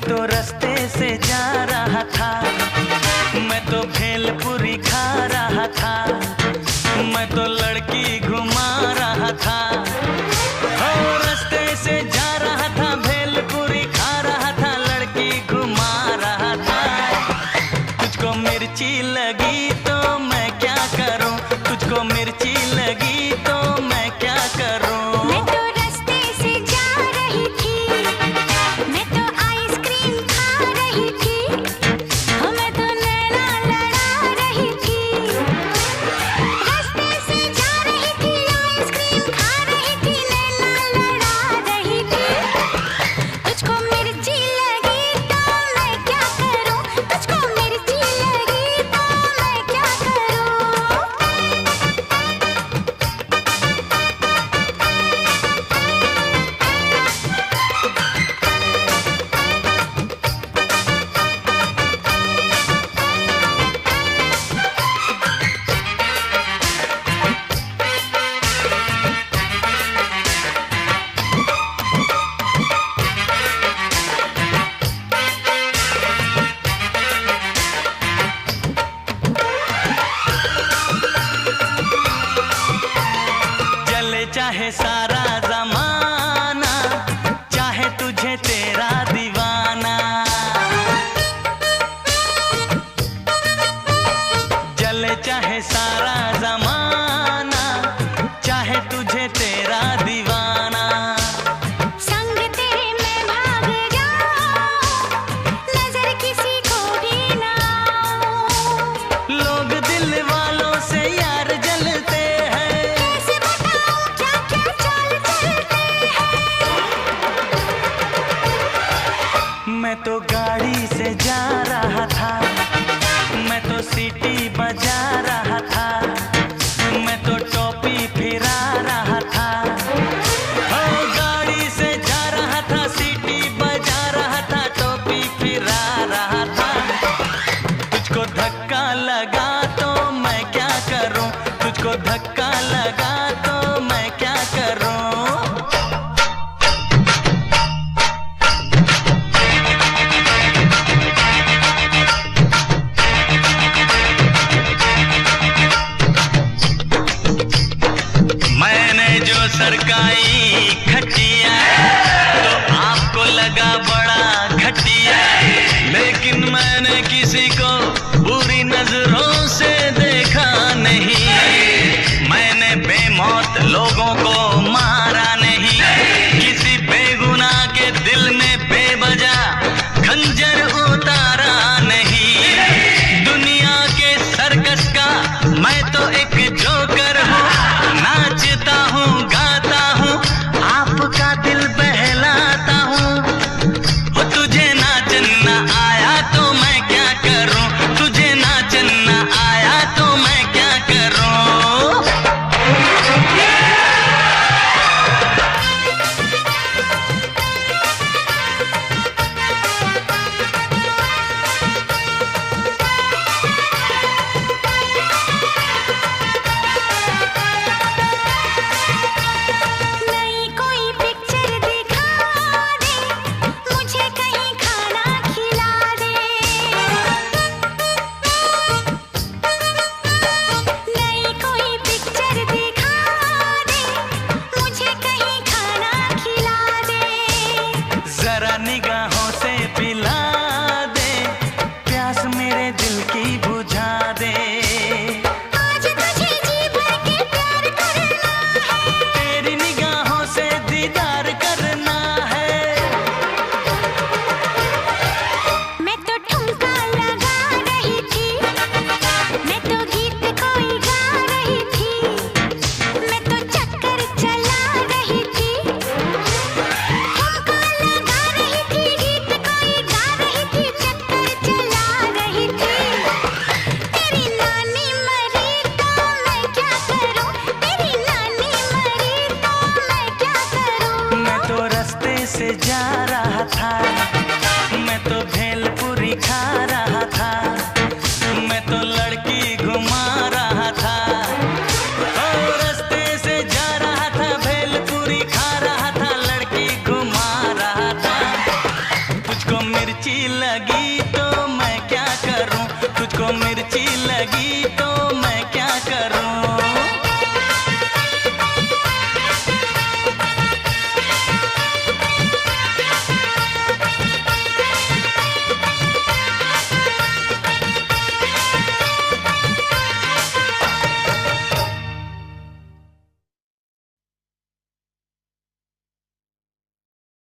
तो रास्ते से जा रहा था, मैं तो भेलपुरी खा रहा था, मैं तो लड़की घुमा रहा था। ओ रास्ते से जा रहा था, भेलपुरी खा रहा था, लड़की घुमा रहा था। तुझको मिर्ची लगी तो मैं क्या करूं, तुझको मिर्ची लगी तो मैं क्या करूं। मैं तो रास्ते से जा रही थी, मैं तो आइसक्रीम खा रही थी, मैं तो नैना लड़ा रही थी। रास्ते से जा रही थी, आइसक्रीम खा रही थी, नैना लड़ा रही थी। तुझको मिर्ची लगी तो मैं क्या करूं, तुझको मिर्ची लगी तो मैं क्या करूं। चले चाहे सारा जमाना, चाहे तुझे तेरा दीवाना, चले चाहे सारा जमाना, चाहे तुझे तेरा दीवाना। संग तेरे मैं भाग जाऊं, नजर किसी को भी ना आऊं। लोग दिल वालों से यार जलते हैं, कैसे बताऊं क्या क्या चाल चलते हैं। मैं तो गाड़ी से जा रहा था, मैं तो सीटी बजा रहा था, मैं तो टोपी फिरा रहा था। ओ गाड़ी से जा रहा था, सीटी बजा रहा था, टोपी फिरा रहा था। तुझको धक्का लगा तो मैं क्या करूं, तुझको धक्का लगा तो मैं क्या करूं। मैंने जो सरकाई खटिया तो आपको लगा बड़ा घटिया, लेकिन मैंने किसी को बुरी नजरों से देखा नहीं। मैंने बेमौत लोगों को मारा नहीं, किसी बेगुनाह के दिल में बेवजह खंजर उतारा नहीं। दुनिया के सर्कस का मैं तो एक जोकर हूँ, नाचता हूँ गाता हूँ, आपका दिल बहलाता हूँ। वो तुझे नाचना आया तो मैं क्या करूँ, तुझे नाचना आया तो मैं क्या करूँ। लगी तो मैं क्या करूं, तुझको मिर्ची लगी